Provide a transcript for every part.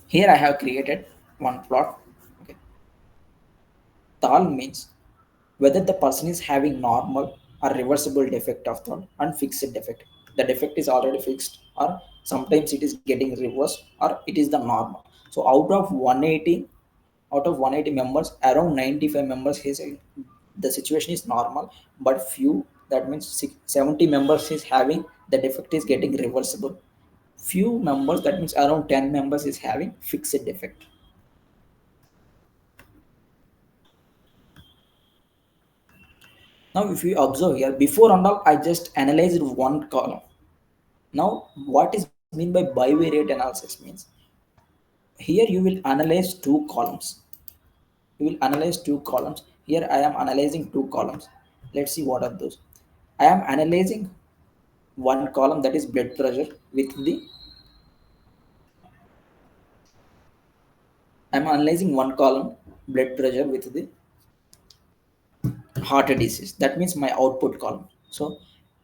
Here I have created one plot. Okay. Tal means whether the person is having normal or reversible defect of thought and fixed defect. The defect is already fixed, or sometimes it is getting reversed, or it is the normal. So out of 180 members, around 95 members is the situation is normal, but few, that means 70 members is having the defect is getting reversible. Few members, that means around 10 members is having fixed defect. Now, if you observe here, before and all, I just analyzed one column. Now, what is mean by bivariate analysis means here you will analyze two columns. You will analyze two columns. Here I am analyzing two columns. Let's see what are those. I am analyzing one column, that is blood pressure with the. I am analyzing one column blood pressure with the heart disease. That means my output column. So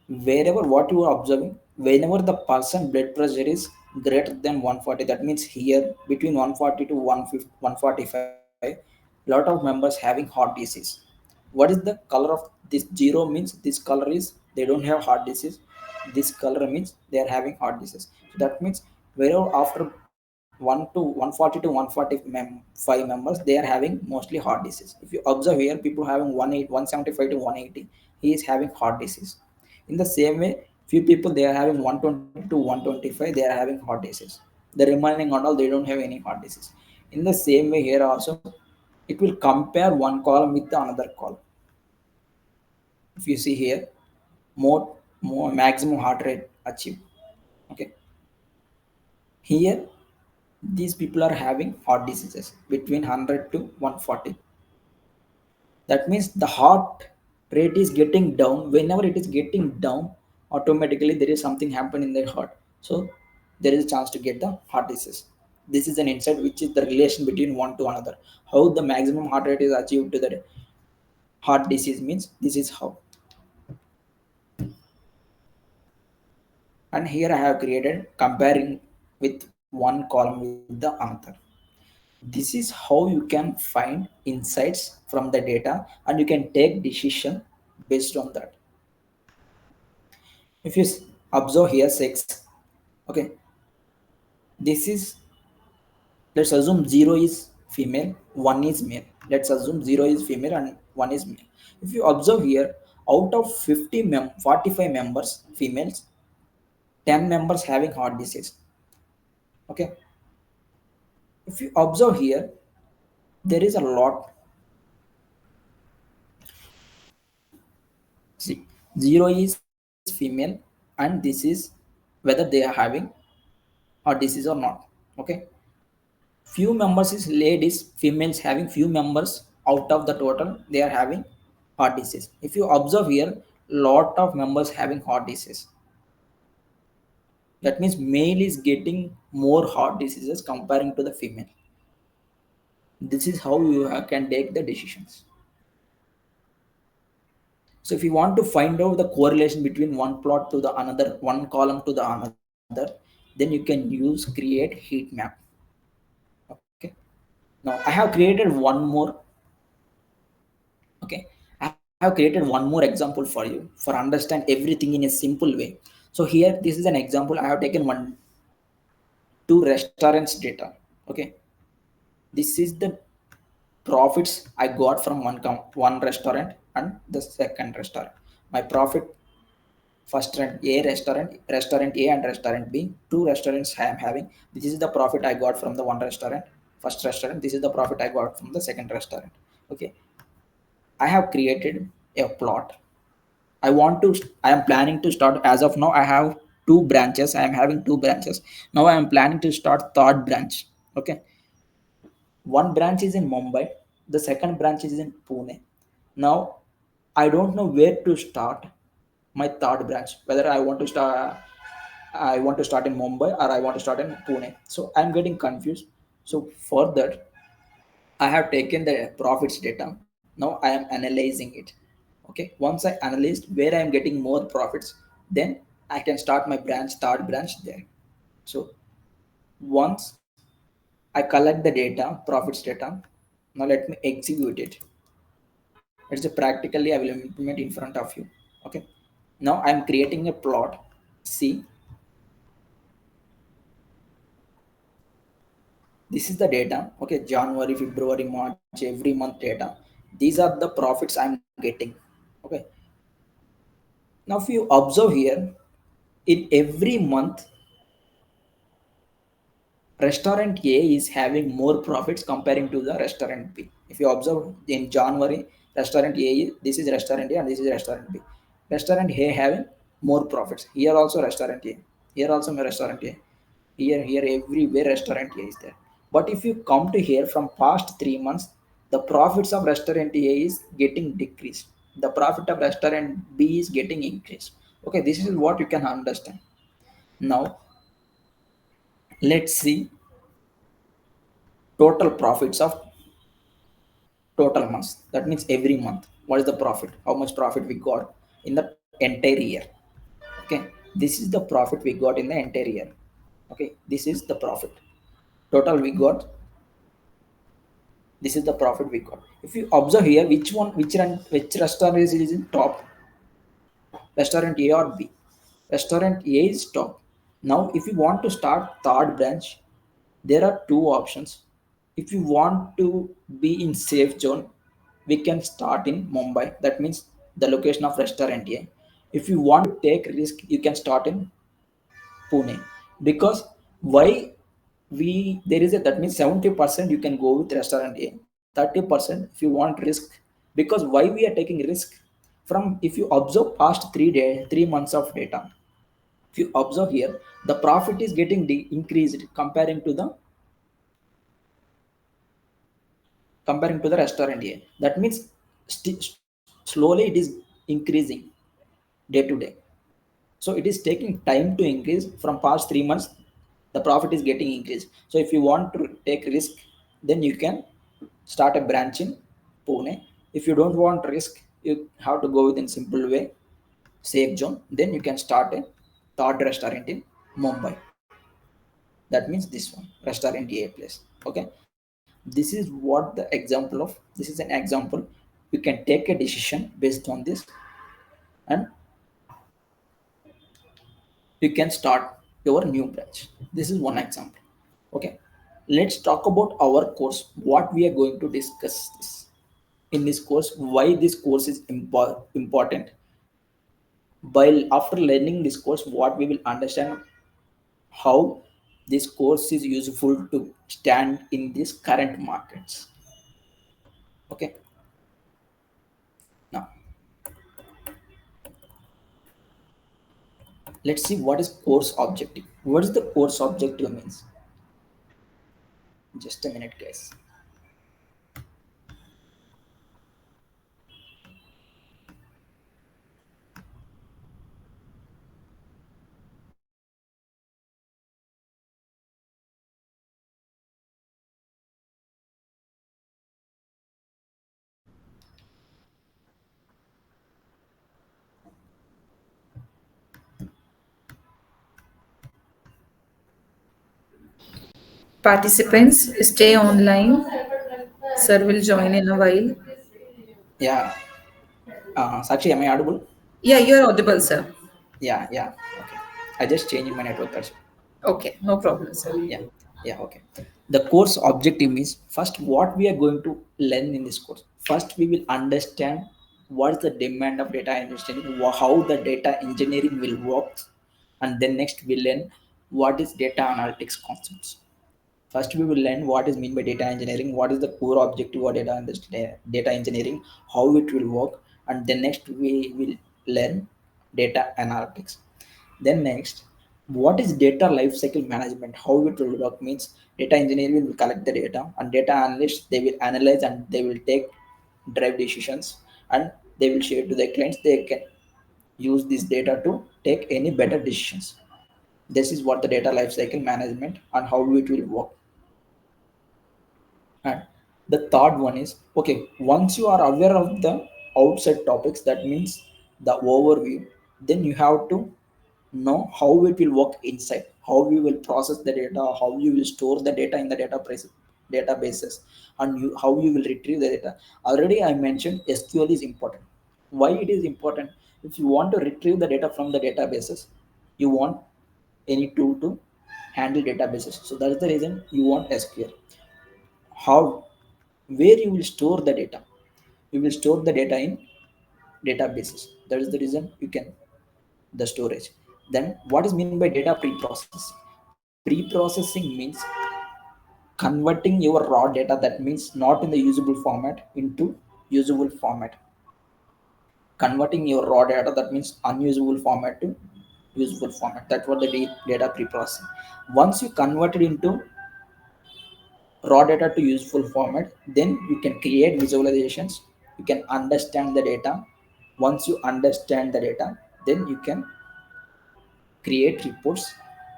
wherever what you are observing, whenever the person blood pressure is greater than 140, that means here between 140 to 150, 145, lot of members having heart disease. What is the color of this? Zero means this color is they don't have heart disease. This color means they are having heart disease. So that means wherever after 140 to 145 members, they are having mostly heart disease. If you observe here, people having 175 to 180, he is having heart disease. In the same way, few people they are having 120 to 125, they are having heart disease. The remaining and all, they don't have any heart disease. In the same way here also, it will compare one column with the another column. If you see here, more maximum heart rate achieved. Okay, here these people are having heart diseases between 100 to 140. That means the heart rate is getting down. Whenever it is getting down, automatically there is something happen in their heart. So there is a chance to get the heart disease. This is an insight which is the relation between one to another. How the maximum heart rate is achieved to the heart disease means this is how. And here I have created comparing with one column with the another. This is how you can find insights from the data, and you can take decision based on that. If you observe here 6, okay, this is, let's assume 0 is female, 1 is male. Let's assume 0 is female and 1 is male. If you observe here, out of 45 members females, 10 members having heart disease. Okay, if you observe here, there is a lot. See, 0 is female, and this is whether they are having heart disease or not. Okay, few members is ladies, females having few members out of the total, they are having heart disease. If you observe here, lot of members having heart disease. That means male is getting more heart diseases comparing to the female. This is how you can take the decisions. So if you want to find out the correlation between one plot to the another, one column to the another, then you can use create heat map. Okay. Now I have created one more. Okay. I have created one more example for you for understand everything in a simple way. So here, this is an example. I have taken two restaurants data. Okay. This is the profits I got from one restaurant and the second restaurant. My profit, first rent A restaurant, restaurant A and restaurant B, two restaurants I am having. This is the profit I got from the one restaurant, first restaurant. This is the profit I got from the second restaurant. Okay, I have created a plot. I want to. I am planning to start as of now. I have two branches. I am having two branches. Now I am planning to start third branch. Okay, one branch is in Mumbai. The second branch is in Pune. Now I don't know where to start my third branch. Whether I want to start in Mumbai or I want to start in Pune. So I'm getting confused. So for that, I have taken the profits data. Now I am analyzing it. Okay. Once I analyzed where I am getting more profits, then I can start my branch, third branch there. So once I collect the data, profits data. Now let me execute it. It's a practically I will implement in front of you. Okay. Now I'm creating a plot. See, this is the data. Okay, January, February, March, every month data. These are the profits I'm getting. Okay. Now if you observe here, in every month restaurant A is having more profits comparing to the restaurant B. If you observe in January, restaurant A, this is restaurant A and this is restaurant B. Restaurant A having more profits. Here also restaurant A. Here also my restaurant A. Here, everywhere restaurant A is there. But if you come to here from past 3 months, the profits of restaurant A is getting decreased. The profit of restaurant B is getting increased. Okay, this is what you can understand. Now, let's see total profits of total months. That means every month. What is the profit? How much profit we got in the entire year? Okay, this is the profit we got in the entire year. Okay, this is the profit. Total we got. This is the profit we got. If you observe here, which restaurant is in top? Restaurant A or B? Restaurant A is top. Now, if you want to start third branch, there are two options. If you want to be in safe zone, we can start in Mumbai. That means the location of restaurant A. If you want to take risk, you can start in Pune. Because why we there is a that means 70% you can go with restaurant A, 30% if you want risk. Because why we are taking risk? From if you observe past 3 months of data, if you observe here, the profit is getting increased comparing to the restaurant A. That means slowly it is increasing day to day. So it is taking time to increase. From past 3 months, the profit is getting increased. So if you want to take risk, then you can start a branch in Pune. If you don't want risk, you have to go within simple way, safe zone. Then you can start a third restaurant in Mumbai. That means this one, restaurant A place. Okay, this is what the example of. This is an example. You can take a decision based on this, and you can start your new branch. This is one example. Okay, let's talk about our course. What we are going to discuss this in this course. Why this course is important. While after learning this course, what we will understand how this course is useful to stand in these current markets. Okay, now let's see what is course objective. What is the course objective means? Just a minute, guys. Participants, stay online. Sir will join in a while. Yeah, Sakshi, am I audible? Yeah, you're audible, sir. Yeah. Okay, I just changed my network. That's Okay, no problem, sir. yeah. Okay, the course objective is first what we are going to learn in this course. First, we will understand what is the demand of data engineering, how the data engineering will work, and then next we learn what is data analytics concepts. First, we will learn what is mean by data engineering, what is the core objective of data engineering, how it will work, and then next we will learn data analytics. Then next, what is data lifecycle management? How it will work means data engineering will collect the data, and data analysts they will analyze and they will take drive decisions, and they will share to their clients. They can use this data to take any better decisions. This is what the data lifecycle management and how it will work. And the third one is okay, once you are aware of the outside topics, that means the overview, then you have to know how it will work inside. how you will process the data, how you will store the data in the databases, and how you will retrieve the data. Already I mentioned SQL is important. Why it is important? If you want to retrieve the data from the databases, you want any tool to handle databases. So that's the reason you want SQL. How? Where you will store the data? You will store the data in databases. That is the reason you can the storage. Then what is mean by data pre-processing? Pre-processing means converting your raw data, that means not in the usable format, into usable format. Converting your raw data, that means unusable format, to usable format. That's what the data pre-processing. Once you convert it into raw data to useful format, then you can create visualizations, you can understand the data. Once you understand the data, then you can create reports,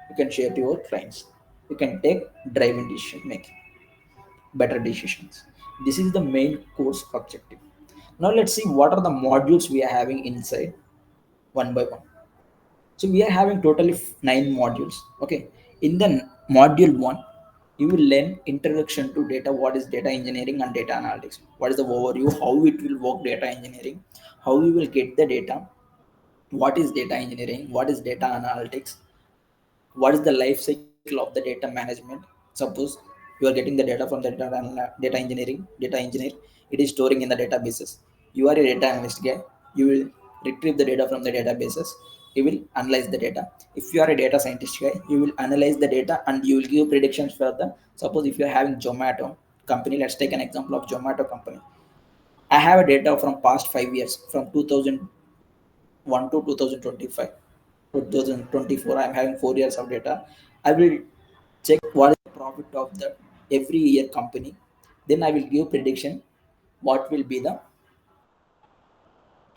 you can share to your clients, you can take driving decision making, better decisions. This is the main course objective. Now let's see what are the modules we are having inside, one by one. So we are having totally 9 modules. Okay, in the module 1, you will learn introduction to data, what is data engineering and data analytics, what is the overview, how it will work data engineering, how you will get the data, what is data engineering, what is data analytics, what is the life cycle of the data management. Suppose you are getting the data from the data engineering, data engineer, it is storing in the databases. You are a data analyst guy, you will retrieve the data from the databases, you will analyze the data. If you are a data scientist guy, you will analyze the data and you will give predictions for the, suppose if you are having Zomato company, let's take an example of Zomato company. I have a data from past 5 years, from 2001 to 2025, 2024. I'm having 4 years of data. I will check what is the profit of the every year company. Then I will give prediction what will be the,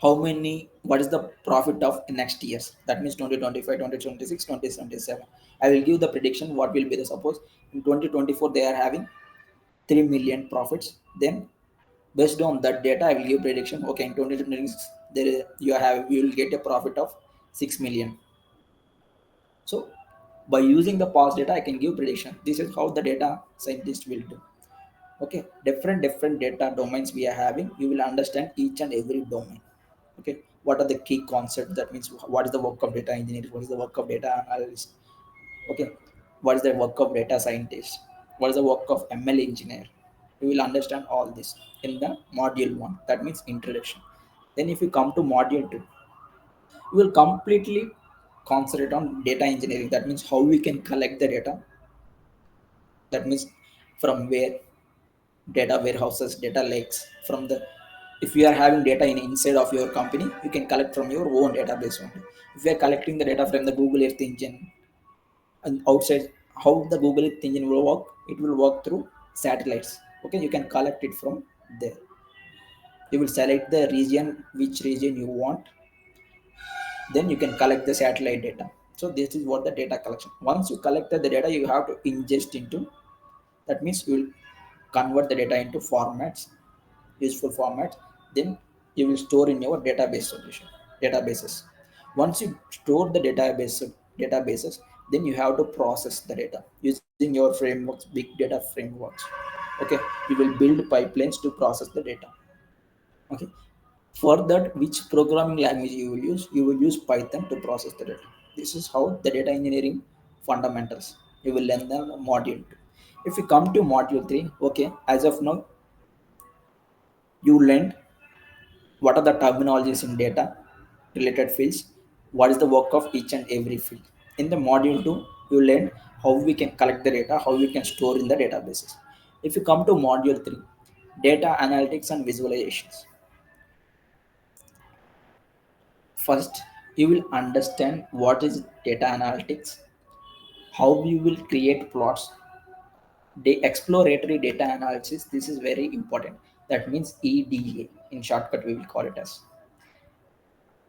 how many, what is the profit of next years. That means 2025, 2026, 2027. I will give the prediction what will be the, suppose in 2024 they are having 3 million profits. Then based on that data I will give prediction, okay, in 2026 there you will get a profit of 6 million. So by using the past data, I can give prediction. This is how the data scientist will do. Okay, different data domains we are having. You will understand each and every domain. Okay, what are the key concepts? That means what is the work of data engineer? What is the work of data analyst? Okay, what is the work of data scientist? What is the work of ML engineer? You will understand all this in the module 1. That means introduction. Then if you come to module 2, we will completely concentrate on data engineering. That means how we can collect the data. That means from where, data warehouses, data lakes, from the, if you are having data in inside of your company, you can collect from your own database only. If you are collecting the data from the Google Earth engine and outside, how the Google Earth engine will work, it will work through satellites. Okay, you can collect it from there. You will select the region, which region you want, then you can collect the satellite data. So this is what the data collection. Once you collected the data, you have to ingest into, that means you will convert the data into formats, useful formats. Then you will store in your database solution, databases. Once you store the databases, then you have to process the data using your frameworks, big data frameworks. Okay, you will build pipelines to process the data. Okay, for that, which programming language you will use? You will use Python to process the data. This is how the data engineering fundamentals. You will learn the module 2. If you come to module 3, okay, as of now, you learned what are the terminologies in data related fields, what is the work of each and every field. In the module 2, you learn how we can collect the data, how we can store in the databases. If you come to module 3, data analytics and visualizations. First, you will understand what is data analytics, how you will create plots, exploratory data analysis. This is very important. That means EDA. In shortcut, we will call it as.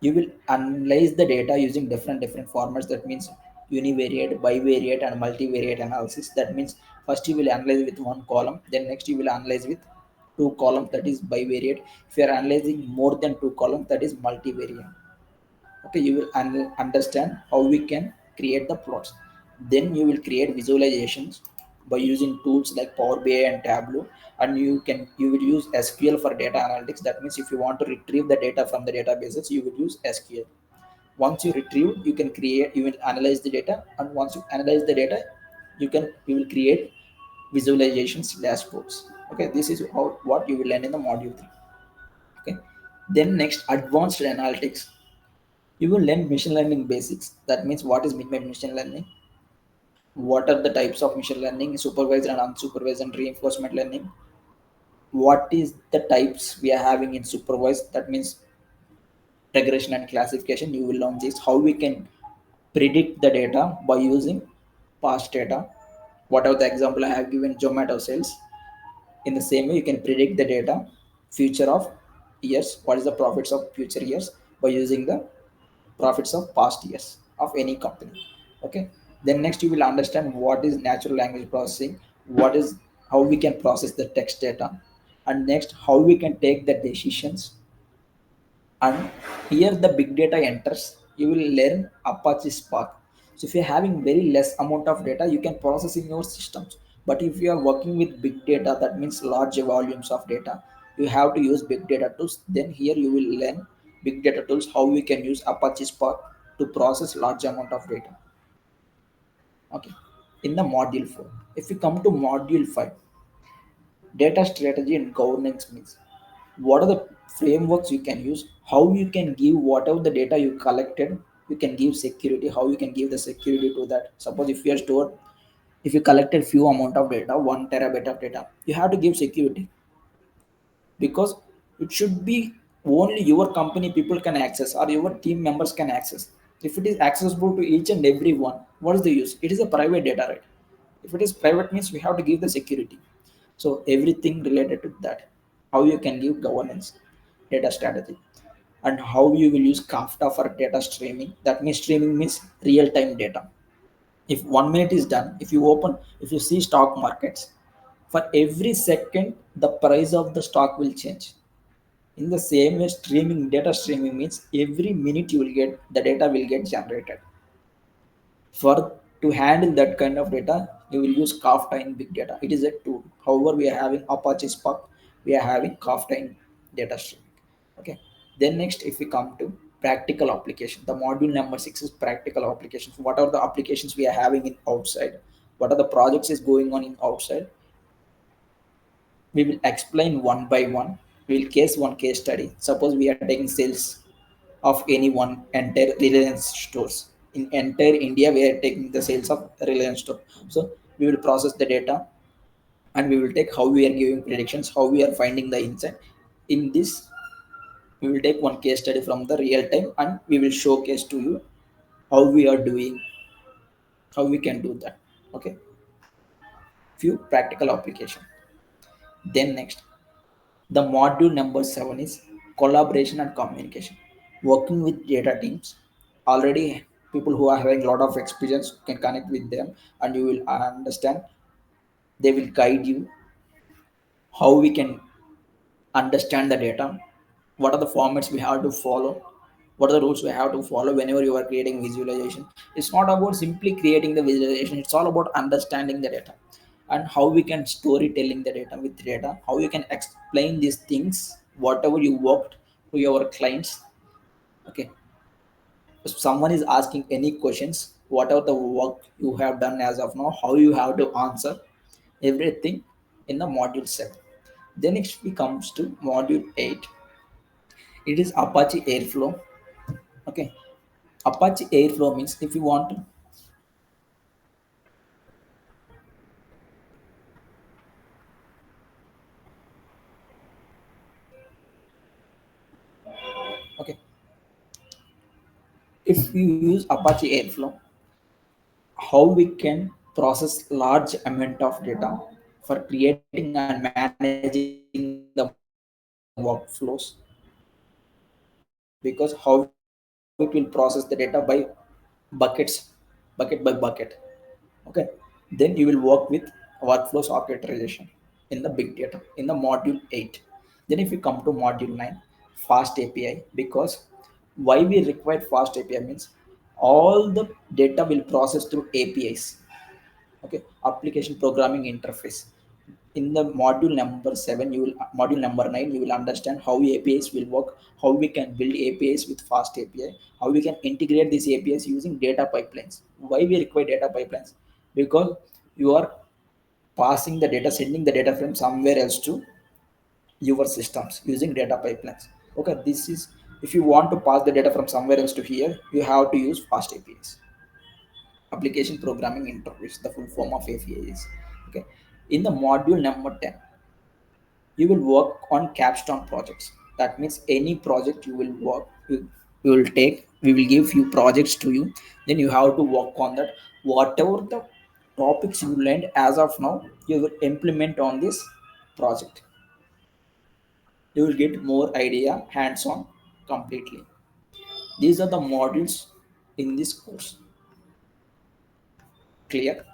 You will analyze the data using different formats. That means univariate, bivariate, and multivariate analysis. That means first you will analyze with one column, then next you will analyze with two columns, that is bivariate. If you are analyzing more than two columns, that is multivariate. Okay, you will understand how we can create the plots. Then you will create visualizations by using tools like Power BI and Tableau, and you will use SQL for data analytics. That means if you want to retrieve the data from the databases, you will use SQL. Once you retrieve, you will analyze the data, and once you analyze the data, you will create visualizations dashboards. Okay, this is how what you will learn in the module 3. Okay, then next, advanced analytics. You will learn machine learning basics. That means what is meant by machine learning, what are the types of machine learning, supervised and unsupervised and reinforcement learning, what is the types we are having in supervised, that means regression and classification. You will learn this, how we can predict the data by using past data. Whatever the example I have given, Zomato sales, in the same way you can predict the data future of years, what is the profits of future years by using the profits of past years of any company. Okay, then next you will understand what is natural language processing, what is, how we can process the text data, and next how we can take the decisions. And here the big data enters. You will learn Apache Spark. So if you're having very less amount of data, you can process in your systems. But if you are working with big data, that means large volumes of data, you have to use big data tools. Then here you will learn big data tools, how we can use Apache Spark to process large amount of data. Okay, in the module 4. If we come to module 5, data strategy and governance means what are the frameworks you can use, how you can give whatever the data you collected, you can give security, how you can give the security to that. Suppose if you are stored, if you collected few amount of data, 1 terabyte of data, you have to give security, because it should be only your company people can access or your team members can access. If it is accessible to each and every one, what is the use? It is a private data, right? If it is private means we have to give the security. So everything related to that, how you can give governance, data strategy, and how you will use Kafka for data streaming. That means streaming means real time data. If 1 minute is done, if you open, if you see stock markets, for every second the price of the stock will change. In the same way, streaming, data streaming means every minute you will get the data will get generated. For to handle that kind of data, you will use Kafka in big data. It is a tool. However, we are having Apache Spark, we are having Kafka in data streaming. Okay. Then next, if we come to practical application, the module number 6 is practical applications. What are the applications we are having in outside? What are the projects is going on in outside? We will explain one by one. We will case one case study. Suppose we are taking sales of any one entire Reliance stores. In entire India, we are taking the sales of Reliance store. So we will process the data, and we will take how we are giving predictions, how we are finding the insight. In this, we will take one case study from the real time, and we will showcase to you how we are doing, how we can do that. Okay, few practical application. Then next, the module number 7 is collaboration and communication. Working with data teams. Already people who are having a lot of experience can connect with them, and you will understand. They will guide you how we can understand the data. What are the formats we have to follow? What are the rules we have to follow whenever you are creating visualization? It's not about simply creating the visualization. It's all about understanding the data, and how we can storytelling the data with data, how you can explain these things, whatever you worked to your clients. Okay, if someone is asking any questions, whatever the work you have done as of now, how you have to answer everything in the module 7. Then next we comes to module 8. It is Apache Airflow. Okay, Apache Airflow means if you want to, okay, if you use Apache Airflow, how we can process large amount of data for creating and managing the workflows. Because how it will process the data by buckets, bucket by bucket. Okay, then you will work with workflows orchestration in the big data in the module 8. Then if you come to module 9, fast API. Because why we require fast API means All the data will process through APIs. Okay, application programming interface. In the module number 7, you will module number 9, you will understand how APIs will work, how we can build APIs with FastAPI, how we can integrate these APIs using data pipelines. Why we require data pipelines? Because you are passing the data, sending the data from somewhere else to your systems using data pipelines. Okay, this is, if you want to pass the data from somewhere else to here, you have to use fast APIs, application programming interface, the full form of APIs. Okay, in the module number 10, you will work on capstone projects. That means any project you will work, you will take, we will give few projects to you, then you have to work on that. Whatever the topics you learned as of now, you will implement on this project. You will get more idea hands on completely. These are the modules in this course. Clear?